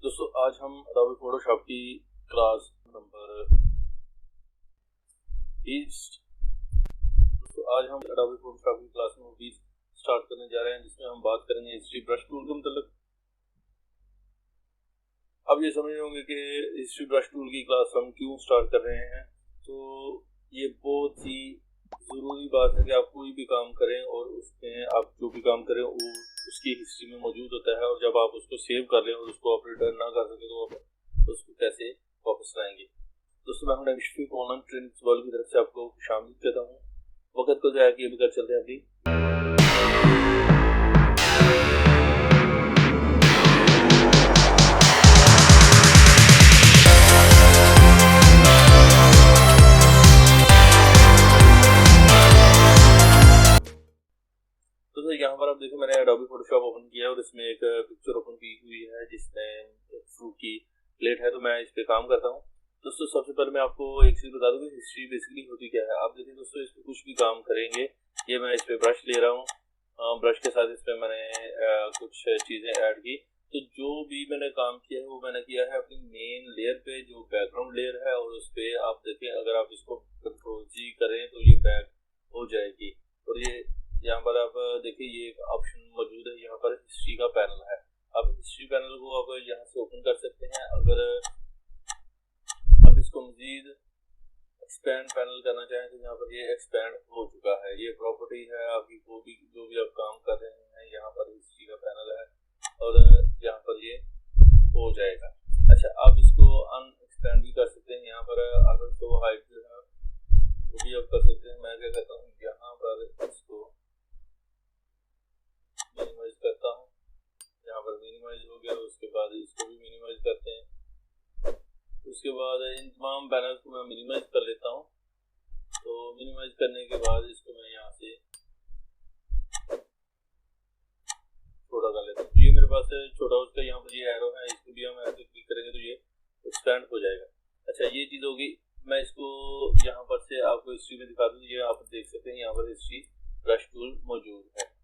दोस्तों आज हम अडोबे फोटोशॉप की क्लास नंबर 20 दोस्तों आज हम अडोबे फोटोशॉप की क्लास नंबर 20 स्टार्ट करने जा रहे हैं, जिसमें हम बात करेंगे हिस्ट्री ब्रश टूल के मतलब। अब ये समझ रहे होंगे कि हिस्ट्री ब्रश टूल की क्लास हम क्यों स्टार्ट कर रहे हैं। तो ये बहुत ही ज़रूरी बात है कि आप कोई भी काम करें और उसमें आप जो भी काम करें वो उसकी हिस्ट्री में मौजूद होता है, और जब आप उसको सेव कर लें और उसको आप रिटर्न ना कर सकें तो आप उसको कैसे वापस लाएंगे। दोस्तों मैं नेविगेशन ऑनलाइन ट्रेनिंग वर्ल्ड की तरफ से आपको शामिल करता हूँ। वक्त को जाया कि कर चलते हैं अभी। तो यहाँ पर आप देखो मैंने एडोबी फोटोशॉप ओपन किया है और इसमें एक पिक्चर ओपन की हुई है जिसमें एक फ्रूट की प्लेट है। तो मैं इस पे काम करता हूँ। दोस्तों सबसे पहले मैं आपको एक चीज़ बता दूँ कि हिस्ट्री बेसिकली होती क्या है। आप देखिए दोस्तों, इस पर कुछ भी काम करेंगे, ये मैं इस पे ब्रश ले रहा हूँ, ब्रश के साथ इस पर मैंने कुछ चीज़ें ऐड की। तो जो भी मैंने काम किया है वो मैंने किया है अपनी मेन लेयर पे, जो बैकग्राउंड लेयर है, और उस पर आप देखें अगर आप इसको कंट्रोल जी करें तो ये बैक हो जाएगी। और ये यहाँ पर आप देखिए ये एक ऑप्शन मौजूद है, यहाँ पर हिस्ट्री का पैनल है। आप हिस्ट्री पैनल को आप यहाँ से ओपन कर सकते हैं। अगर आप इसको मजीद एक्सपैंड पैनल करना चाहें तो यहाँ पर ये एक्सपैंड हो चुका है। ये प्रॉपर्टी है आपकी, जो भी आप काम कर रहे हैं यहाँ पर हिस्ट्री का पैनल है और यहाँ पर ये हो जाएगा। अच्छा, आप इसको अनएक्सपैंड भी कर सकते हैं। यहाँ पर अगर शो हाइट जो है वो भी आप कर सकते हैं। मैं क्या करता हूँ, यहाँ पर इसको मिनिमाइज करता हूँ। यहाँ पर मिनिमाइज हो गया, उसके बाद इसको भी मिनिमाइज करते हैं। उसके बाद इन तमाम पैनल्स को मैं मिनिमाइज कर लेता हूँ। तो मिनिमाइज करने के बाद इसको मैं यहाँ से छोटा कर लेता हूँ। ये मेरे पास है छोटा, उसका यहाँ पर ये एरो है, इसको भी हम ऐसे क्लिक करेंगे तो ये एक्सपैंड हो जाएगा। अच्छा, ये चीज़ होगी। मैं इसको यहाँ पर से आपको हिस्ट्री में दिखा दूँ। ये आप देख सकते हैं यहाँ पर हिस्ट्री ब्रश टूल मौजूद है।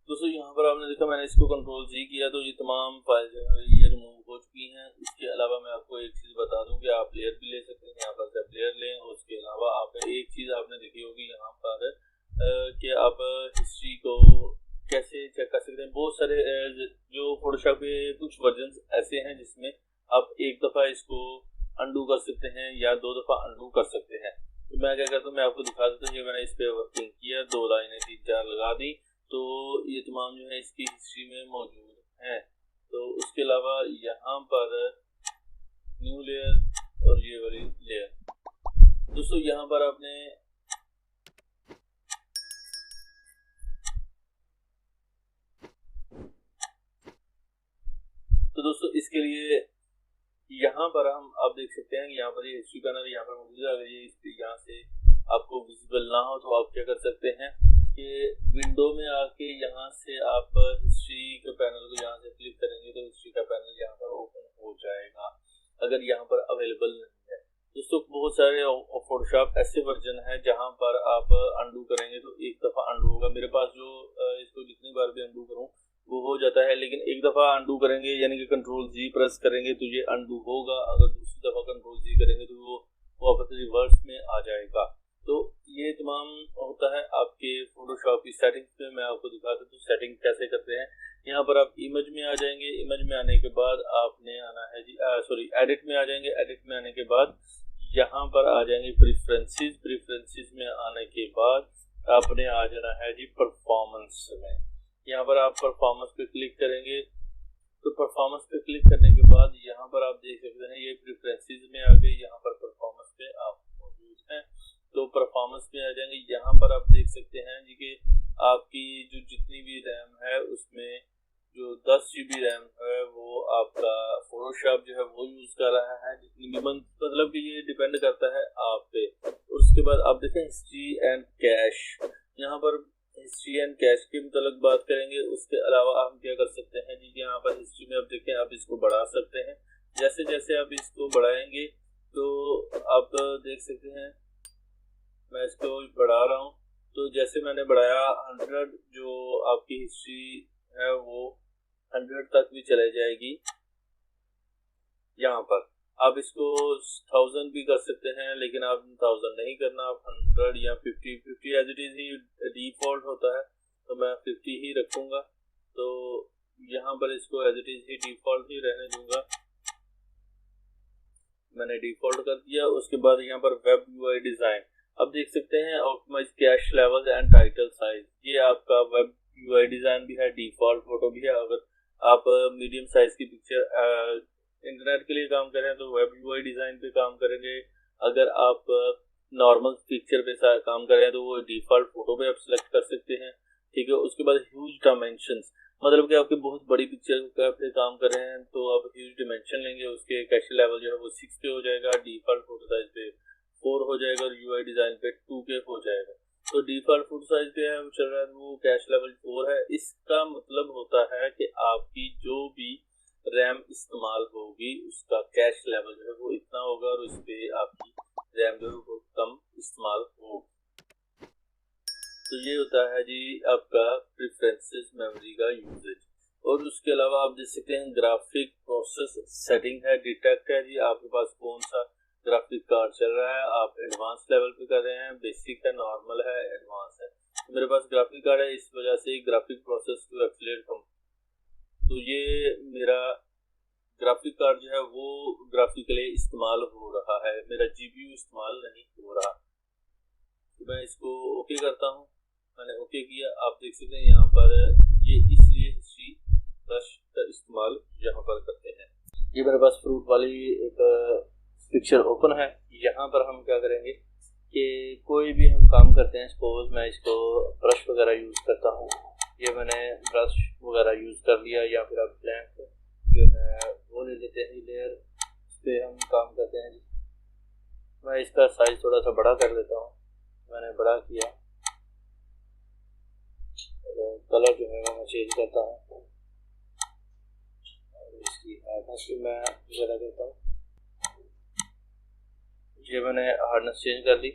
दोस्तों यहाँ पर आपने देखा मैंने इसको कंट्रोल जी किया तो ये तमाम फाइल जो है ये रिमूव हो चुकी हैं। इसके अलावा मैं आपको एक चीज़ बता दूं कि आप लेयर भी ले सकते हैं। यहाँ पर से लेयर लें और उसके अलावा आप एक चीज़ आपने देखी होगी यहाँ पर कि आप हिस्ट्री को कैसे चेक कर सकते हैं। बहुत सारे जो फोटोशॉप के कुछ वर्जन ऐसे हैं जिसमें आप एक दफ़ा इसको अंडू कर सकते हैं या 2 दफ़ा अंडू कर सकते हैं। तो मैं क्या करता हूँ, मैं आपको दिखा देता हूँ। ये मैंने इस पर वर्किंग किया, 2 लाइनें 3-4 लगा दी, तो ये तमाम जो है इसकी हिस्ट्री में मौजूद हैं। तो उसके अलावा यहाँ पर न्यू लेयर और ये वाली लेयर, दोस्तों यहाँ पर आपने तो दोस्तों इसके लिए यहाँ पर हम आप देख सकते हैं यहाँ पर ये हिस्ट्री पैनल यहाँ पर मौजूद है। अगर ये यहाँ से आपको विजिबल ना हो तो आप क्या कर सकते हैं कि विंडो में आके यहाँ से आप हिस्ट्री के पैनल को यहाँ से क्लिक करेंगे तो हिस्ट्री का पैनल यहाँ पर ओपन हो जाएगा, अगर यहाँ पर अवेलेबल नहीं है। दोस्तों बहुत सारे फोटोशॉप ऐसे वर्जन है जहाँ पर आप अंडू करेंगे तो एक दफ़ा अंडू होगा। मेरे पास जो इसको जितनी बार भी अंडू करूँ वो हो जाता है, लेकिन एक दफ़ा अंडू करेंगे यानी कि कंट्रोल जी प्रेस करेंगे तो ये अंडू होगा। अगर दूसरी दफ़ा कंट्रोल जी करेंगे तो वो वापस रिवर्स में आ जाएगा। तो ये तमाम होता है आपके फोटोशॉप की सेटिंग्स में। मैं आपको दिखाता हूँ सेटिंग कैसे करते हैं। यहाँ पर आप इमेज में आ जाएंगे। इमेज में आने के बाद आपने आना है जी एडिट में आ जाएंगे। एडिट में आने के बाद यहाँ पर आ जाएंगे प्रेफरेंसेस। प्रेफरेंसेस में आने के बाद आपने आ जाना है जी परफॉर्मेंस में। यहाँ पर आप परफॉर्मेंस पे क्लिक करेंगे तो परफॉर्मेंस पे क्लिक करने के बाद यहाँ पर आप देख सकते हैं ये प्रेफरेंसेस में आ गए। यहाँ पर परफॉर्मेंस पे आप मौजूद हैं तो परफॉर्मेंस में आ जाएंगे। यहाँ पर आप देख सकते हैं जी कि आपकी जो जितनी भी रैम है उसमें जो 10 GB रैम है वो आपका फोटोशॉप जो है वो यूज़ कर रहा है। जितनी भी मतलब कि ये डिपेंड करता है आप पे। और उसके बाद आप देखें हिस्ट्री एंड कैश। यहाँ पर हिस्ट्री हिस्ट्री एंड कैश के मतलब बात करेंगे। उसके अलावा हम क्या कर सकते हैं जी, यहाँ पर हिस्ट्री में अब देखें आप इसको बढ़ा सकते हैं। जैसे जैसे आप इसको बढ़ाएंगे तो आप देख सकते हैं मैं इसको बढ़ा रहा हूँ। तो जैसे मैंने बढ़ाया 100, जो आपकी हिस्ट्री है वो 100 तक भी चले जाएगी। यहाँ पर आप इसको 1000 भी कर सकते हैं, लेकिन आप 1000 नहीं करना, आप 100 या 50 एज इट इज ही डिफॉल्ट होता है, तो मैं 50 ही रखूंगा। तो यहाँ पर इसको एज इट इज ही डिफॉल्ट ही रहने दूंगा। मैंने डिफॉल्ट कर दिया। उसके बाद यहाँ पर वेब यूआई डिजाइन अब देख सकते हैं, optimize cache levels and title size, ये आपका वेब यूआई डिजाइन भी है, डिफॉल्ट फोटो भी है। अगर आप मीडियम साइज की पिक्चर इंटरनेट के लिए काम कर रहे हैं तो वेब यूआई डिजाइन पे काम करेंगे। अगर आप नॉर्मल पिक्चर पे काम कर रहे हैं तो वो डिफॉल्ट फोटो पे आप सिलेक्ट कर सकते हैं, ठीक है। उसके बाद ह्यूज डायमेंशंस, मतलब कि आपकी बहुत बड़ी पिक्चर पे काम कर रहे हैं तो आप ह्यूज डायमेंशन लेंगे, उसके कैश लेवल जो है वो 6 पे हो जाएगा, डिफॉल्ट फोटो साइज पे 4 हो जाएगा और यूआई डिजाइन पे 2K हो जाएगा। तो डिफॉल्ट फोटो साइज पे है वो चल रहा है, वो कैश लेवल 4 है। इसका मतलब होता है कि आपकी जो भी रैम इस्तेमाल होगी उसका कैश लेवल जो है वो इतना होगा और उस पे आपकी रैम जो है वो कम इस्तेमाल होगी। तो ये होता है जी आपका प्रेफरेंसेस मेमोरी का यूजेज। और उसके अलावा आप देख सकते हैं ग्राफिक प्रोसेस सेटिंग है, डिटेक्ट है जी आपके पास कौन सा ग्राफिक कार्ड चल रहा है। आप एडवांस लेवल पे कर रहे हैं, बेसिक है, नॉर्मल है, एडवांस है। तो मेरे पास ग्राफिक कार्ड है, इस वजह से ग्राफिक प्रोसेस टू एक्सीलरेट कम। तो ये मेरा ग्राफिक कार्ड जो है वो ग्राफिकली इस्तेमाल हो रहा है, मेरा जीपीयू इस्तेमाल नहीं हो रहा। तो मैं इसको ओके करता हूँ। मैंने ओके किया। आप देख सकते हैं यहाँ पर ये इसलिए हिस्ट्री ब्रश का इस्तेमाल यहाँ पर करते हैं। ये मेरे पास फ्रूट वाली एक पिक्चर ओपन है। यहाँ पर हम क्या करेंगे कि कोई भी हम काम करते हैं, सपोज मैं इसको ब्रश वगैरह यूज़ करता हूँ, ये मैंने ब्रश वगैरह यूज़ कर लिया, या फिर आप ब्लैंक जो है वो ले लेते हैं लेयर, इस पर हम काम करते हैं जी। मैं इसका साइज थोड़ा सा बड़ा कर देता हूँ, मैंने बड़ा किया। कलर जो है वो मैं चेंज करता हूँ और इसकी हार्डनेस भी मैं ज़्यादा करता हूँ। ये मैंने हार्डनेस चेंज कर ली।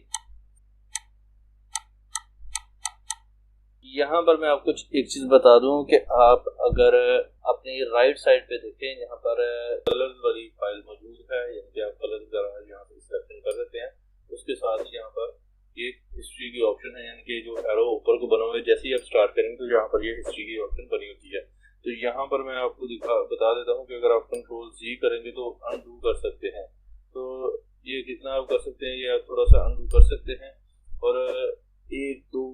यहाँ पर मैं आपको एक चीज़ बता दूं कि आप अगर अपने राइट साइड पे देखें, यहाँ पर कलर्स वाली फाइल मौजूद है, यानी कि आप कलर वगैरह यहाँ पे सिलेक्शन कर सकते हैं। उसके साथ ही यहाँ पर ये हिस्ट्री की ऑप्शन है, यानी कि जो एरो ऊपर को बना हुआ है, जैसे ही आप स्टार्ट करेंगे तो यहाँ पर ये हिस्ट्री की ऑप्शन बनी होती है। तो यहाँ पर मैं आपको बता देता हूँ कि अगर आप Ctrl+Z करेंगे तो अनडू कर सकते हैं। तो ये जितना आप कर सकते हैं ये आप थोड़ा सा अनडू कर सकते हैं और 1-2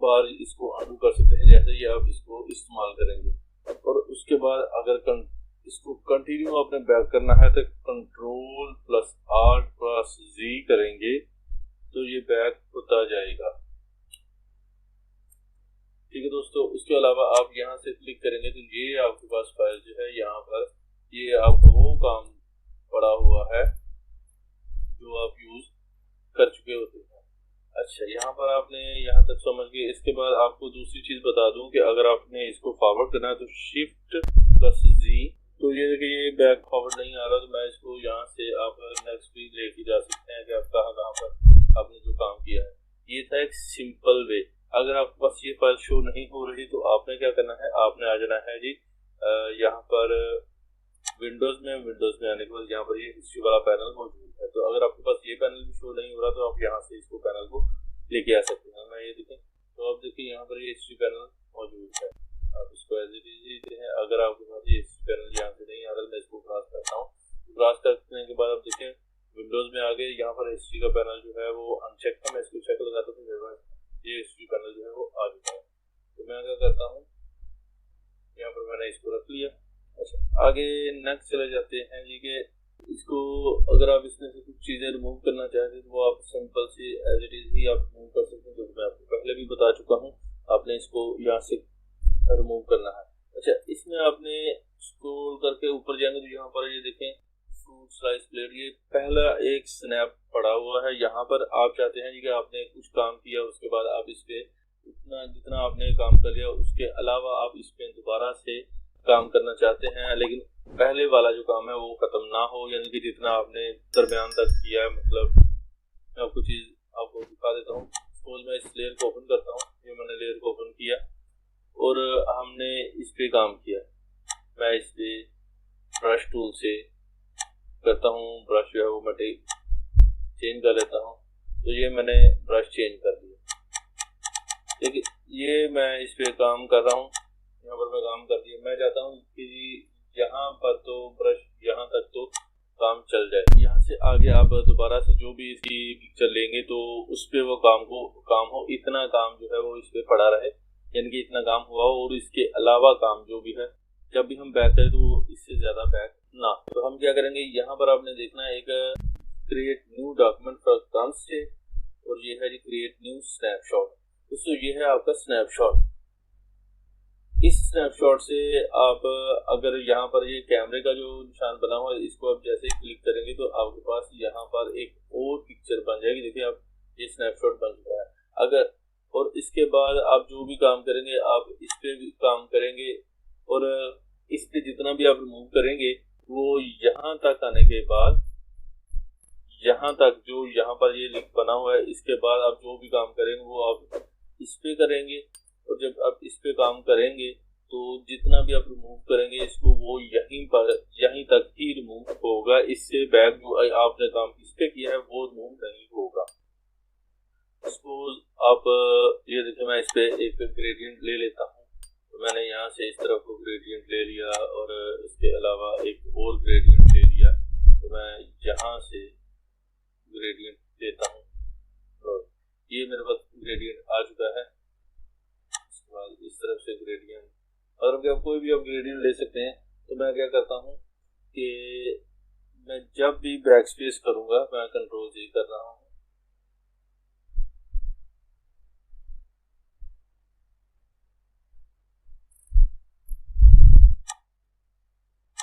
बार इसको अनडू कर सकते हैं जैसे ही आप इसको इस्तेमाल करेंगे। और उसके बाद अगर इसको कंटिन्यू आपने बैक करना है तो Ctrl+R+Z करेंगे तो ये बैक होता जाएगा, ठीक है दोस्तों। उसके अलावा आप यहाँ से क्लिक करेंगे तो ये आपके पास फाइल जो है यहाँ पर ये आपको वो काम पड़ा हुआ है जो आप यूज कर चुके होते हैं। अच्छा, यहाँ पर आपने यहाँ तक समझ गए। इसके बाद आपको दूसरी चीज बता दूं कि अगर आपने इसको फॉरवर्ड करना है तो Shift+Z, तो ये देखिए ये बैक फॉरवर्ड नहीं आ रहा, तो मैं इसको यहाँ से आप नेक्स्ट भी लेके जा सकते हैं कि आप कहाँ पर आपने जो काम किया है। ये था एक सिंपल वे। अगर आपके पास ये फाइल शो नहीं हो रही तो आपने क्या करना है, आपने आ जाना है जी यहाँ पर विंडोज में आने के बाद यहाँ पर ये हिस्ट्री वाला पैनल मौजूद है। तो अगर आपके पास ये पैनल भी शो नहीं हो रहा तो आप यहाँ से इसको पैनल को लेके आ सकते हैं। मैं ये देखें तो आप देखिए यहाँ पर ये हिस्ट्री पैनल मौजूद है, आप इसको एज इट इज हैं। अगर आपके पास ये हिस्ट्री पैनल यहाँ से नहीं आ रहा, मैं इसको क्रॉस करता हूँ। क्रॉस करने के बाद आप देखें विंडोज में आ गए, यहाँ पर हिस्ट्री का पैनल जो है वो अनचेक था, मैं इसको चेक लगाता हूँ, मेरे पास ये हिस्ट्री पैनल जो है वो आ चुका है। तो मैं क्या करता हूँ, यहाँ पर मैंने इसको रख लिया। अच्छा, आगे नेक्स्ट चले जाते हैं जी के इसको अगर आप इसमें से कुछ चीज़ें रिमूव करना चाहते हैं तो वो आप सिंपल से एज इट इज ही आप रिमूव कर सकते हैं, जो मैं आपको पहले भी बता चुका हूँ। आपने इसको यहाँ से रिमूव करना है। अच्छा, इसमें आपने स्क्रॉल करके ऊपर जाएंगे तो यहाँ पर ये देखें फ्रूट स्लाइस प्लेट, ये पहला एक स्नैप पड़ा हुआ है। यहाँ पर आप चाहते हैं कि आपने कुछ काम किया उसके बाद आप इस पे उतना जितना आपने काम कर लिया, उसके अलावा आप इस पे दोबारा से काम करना चाहते हैं, लेकिन पहले वाला जो काम है वो खत्म ना हो, यानी कि जितना आपने दरमियान तक किया है। मतलब मैं कुछ चीज़ आपको दिखा देता हूँ। सपोज मैं इस लेयर को ओपन करता हूँ, ये मैंने लेयर को ओपन किया और हमने इस पे काम किया। मैं इस पे ब्रश टूल से करता हूँ, ब्रश जो है वो मैं चेंज कर लेता हूँ। तो ये मैंने ब्रश चेंज कर दिया। देखिए ये मैं इस पे काम कर रहा हूँ, यहाँ पर मैं काम कर दिया। मैं चाहता हूँ कि यहाँ पर तो ब्रश यहाँ तक तो काम चल जाए। यहाँ से आगे आप दोबारा से जो भी इसकी पिक्चर लेंगे तो उस पे वो काम हो, इतना काम जो है वो इस पे पड़ा रहे, यानी कि इतना काम हुआ हो, और इसके अलावा काम जो भी है जब भी हम बैक करें तो इससे ज्यादा बैक ना। तो हम क्या करेंगे, यहाँ पर आपने देखना है एक create new document for transfer, और ये है क्रिएट न्यू स्नैपशॉट। दोस्तों ये है आपका स्नैपशॉट। इस स्नैपशॉट से आप अगर यहाँ पर ये कैमरे का जो निशान बना हुआ है, इसको आप जैसे ही क्लिक करेंगे तो आपके पास यहाँ पर एक और पिक्चर बन जाएगी। देखिए आप ये स्नैपशॉट बन चुका है। अगर और इसके बाद आप जो भी काम करेंगे आप इस पे भी काम करेंगे, और इस पे जितना भी आप रिमूव करेंगे वो यहाँ तक आने के बाद, यहाँ तक जो यहाँ पर ये लिंक बना हुआ है, इसके बाद आप जो भी काम करेंगे वो आप इस पे करेंगे। और जब आप इस पे काम करेंगे तो जितना भी आप रिमूव करेंगे इसको वो यहीं तक ही रिमूव होगा। इससे बैक जो आपने काम इस पे किया है वो रिमूव नहीं होगा। सपोज आप ये देखिए, मैं इस पे एक ग्रेडियंट ले लेता हूँ। तो मैंने यहाँ से इस तरफ को ग्रेडियंट ले लिया और इसके अलावा एक और ग्रेडियंट ले लिया। तो मैं यहाँ से ग्रेडियंट लेता हूँ और ये मेरे पास ग्रेडियंट आ चुका है। इसके बाद इस तरफ से ग्रेडियंट, और अब कोई भी आप ग्रेडियंट ले सकते हैं। तो मैं क्या करता हूँ कि मैं जब भी बैक स्पेस करूँगा, मैं कंट्रोल जी कर रहा हूँ,